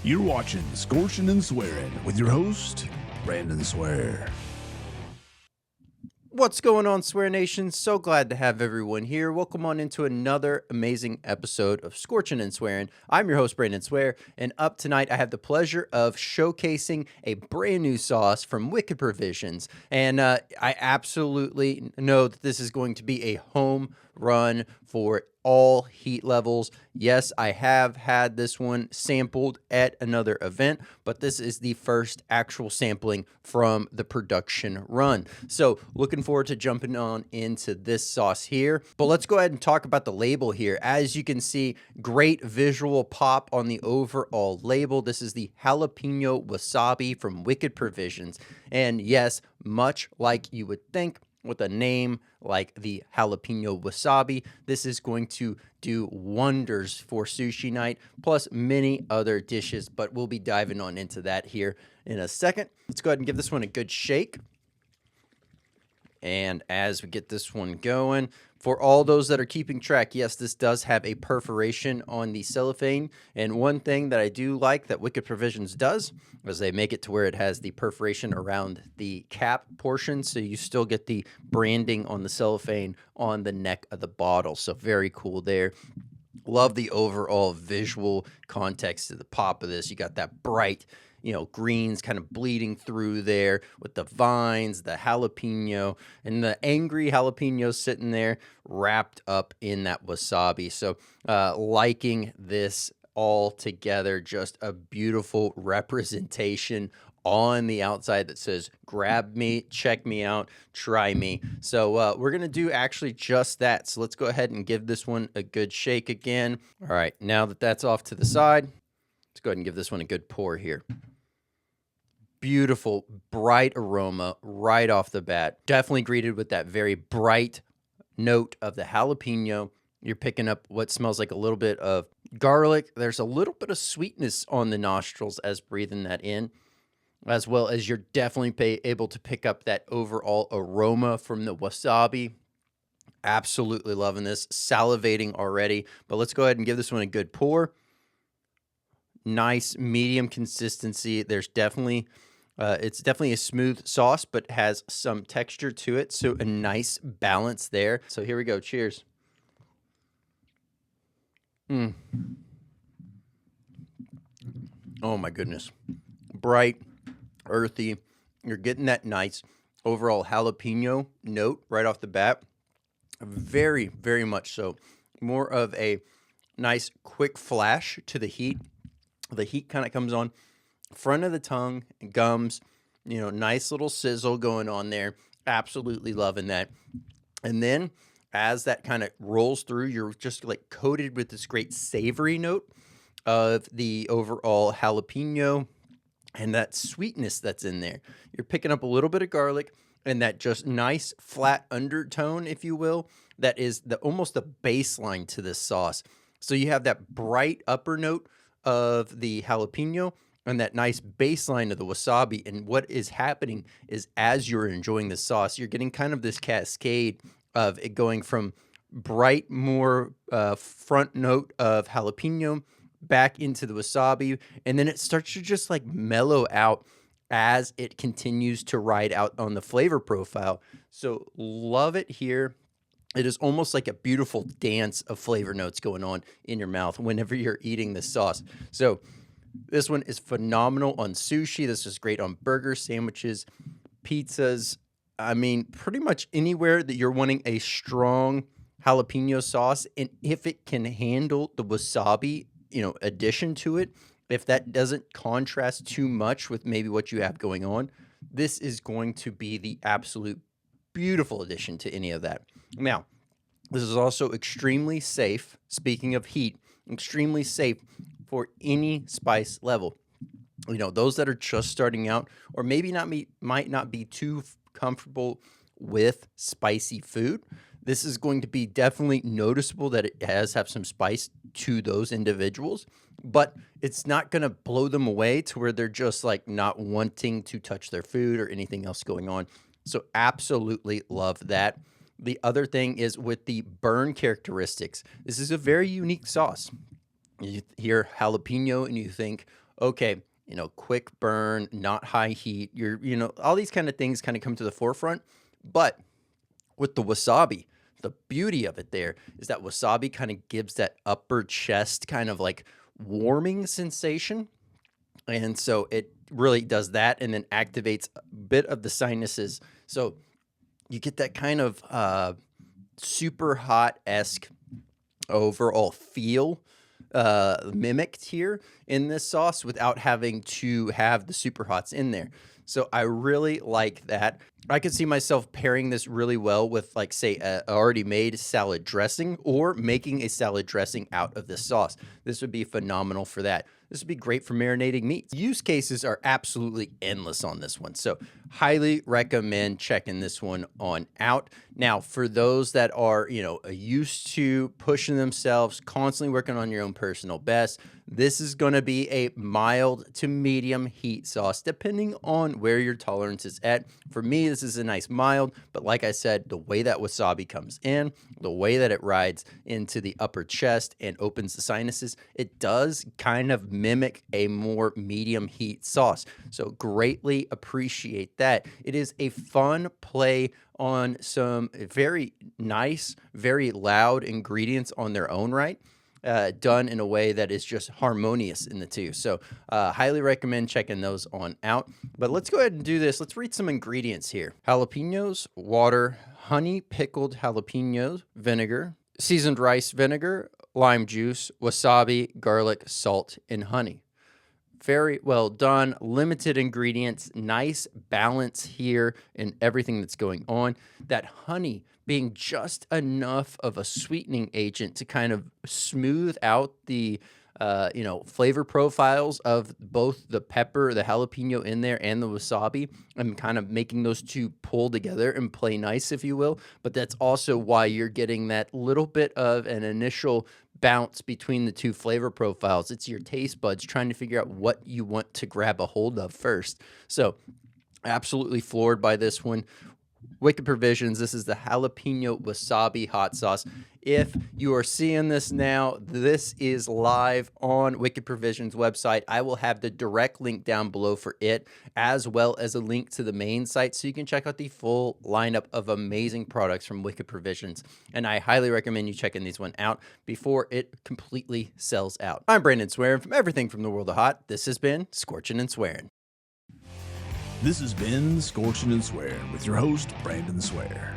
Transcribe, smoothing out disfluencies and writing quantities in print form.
You're watching Scorching and Swearing with your host, Brandon Swear. What's going on, Swear Nation? So glad to have everyone here. Welcome on into another amazing episode of Scorching and Swearing. I'm your host, Brandon Swear, and up tonight I have the pleasure of showcasing a brand new sauce from Wicked Provisions. And I absolutely know that this is going to be a home run for all heat levels. Yes, I have had this one sampled at another event, but this is the first actual sampling from the production run. So looking forward to jumping on into this sauce here. But let's go ahead and talk about the label here. As you can see, great visual pop on the overall label. This is the Jalapeño Wasabi from Wicked Provisions. And yes, much like you would think, with a name like the Jalapeño Wasabi, this is going to do wonders for sushi night, plus many other dishes, but we'll be diving on into that here in a second. Let's go ahead and give this one a good shake. And as we get this one going, for all those that are keeping track, yes, this does have a perforation on the cellophane. And one thing that I do like that Wicked Provisions does is they make it to where it has the perforation around the cap portion. So you still get the branding on the cellophane on the neck of the bottle. So very cool there. Love the overall visual context to the pop of this. You got that bright, greens kind of bleeding through there with the vines, the jalapeno, and the angry jalapeno sitting there wrapped up in that wasabi. So liking this all together, just a beautiful representation on the outside that says, grab me, check me out, try me. So we're going to do actually just that. So let's go ahead and give this one a good shake again. All right, now that that's off to the side, let's go ahead and give this one a good pour here. Beautiful, bright aroma right off the bat. Definitely greeted with that very bright note of the jalapeno. You're picking up what smells like a little bit of garlic. There's a little bit of sweetness on the nostrils as breathing that in, as well as you're definitely able to pick up that overall aroma from the wasabi. Absolutely loving this. Salivating already. But let's go ahead and give this one a good pour. Nice medium consistency. There's definitely it's definitely a smooth sauce, but has some texture to it. So a nice balance there. So here we go. Cheers. Oh my goodness. Bright, earthy. You're getting that nice overall jalapeno note right off the bat. Very, very much so. More of a nice quick flash to the heat. The heat kind of comes on front of the tongue, gums, nice little sizzle going on there. Absolutely loving that. And then as that kind of rolls through, you're just like coated with this great savory note of the overall jalapeno and that sweetness that's in there. You're picking up a little bit of garlic and that just nice flat undertone, if you will, that is almost the baseline to this sauce. So you have that bright upper note of the jalapeno and that nice baseline of the wasabi. And what is happening is as you're enjoying the sauce, you're getting kind of this cascade of it going from bright, more front note of jalapeno back into the wasabi. And then it starts to just like mellow out as it continues to ride out on the flavor profile. So love it here. It is almost like a beautiful dance of flavor notes going on in your mouth whenever you're eating this sauce. So this one is phenomenal on sushi. This is great on burgers, sandwiches, pizzas. I mean, pretty much anywhere that you're wanting a strong jalapeno sauce. And if it can handle the wasabi, addition to it, if that doesn't contrast too much with maybe what you have going on, this is going to be the absolute beautiful addition to any of that. Now, this is also extremely safe. Speaking of heat, extremely safe for any spice level. Those that are just starting out or maybe might not be too comfortable with spicy food. This is going to be definitely noticeable that it has have some spice to those individuals, but it's not going to blow them away to where they're just like not wanting to touch their food or anything else going on. So absolutely love that. The other thing is with the burn characteristics. This is a very unique sauce. You hear jalapeno and you think, okay, quick burn, not high heat. All these kind of things kind of come to the forefront. But with the wasabi, the beauty of it there is that wasabi kind of gives that upper chest kind of like warming sensation. And so it really does that and then activates a bit of the sinuses. So you get that kind of super hot-esque overall feel mimicked here in this sauce without having to have the super hots in there. So I really like that. I could see myself pairing this really well with, like, say, a already made salad dressing or making a salad dressing out of this sauce. This would be phenomenal for that. This would be great for marinating meats. Use cases are absolutely endless on this one. So highly recommend checking this one on out. Now, for those that are, used to pushing themselves, constantly working on your own personal best, this is going to be a mild to medium heat sauce, depending on where your tolerance is at. For me, this is a nice mild, but like I said, the way that wasabi comes in, the way that it rides into the upper chest and opens the sinuses, it does kind of mimic a more medium heat sauce. So greatly appreciate that. It is a fun play on some very nice, very loud ingredients on their own right. Done in a way that is just harmonious in the two. So highly recommend checking those on out. But let's go ahead and do this. Let's read some ingredients here. Jalapenos, water, honey pickled jalapenos, vinegar, seasoned rice vinegar, lime juice, wasabi, garlic, salt, and honey. Very well done. Limited ingredients. Nice balance here in everything that's going on. That honey being just enough of a sweetening agent to kind of smooth out the flavor profiles of both the pepper, the jalapeno in there, and the wasabi, and kind of making those two pull together and play nice, if you will. But that's also why you're getting that little bit of an initial bounce between the two flavor profiles. It's your taste buds trying to figure out what you want to grab a hold of first. So absolutely floored by this one. Wicked Provisions. This is the jalapeno wasabi hot sauce. If you are seeing this now, this is live on Wicked Provisions website. I will have the direct link down below for it, as well as a link to the main site so you can check out the full lineup of amazing products from Wicked Provisions. And I highly recommend you checking these one out before it completely sells out. I'm Brandon Swearing from Everything from the World of Hot. This has been Scorching and Swearing. This has been Scorching and Swearing with your host, Brandon Swear.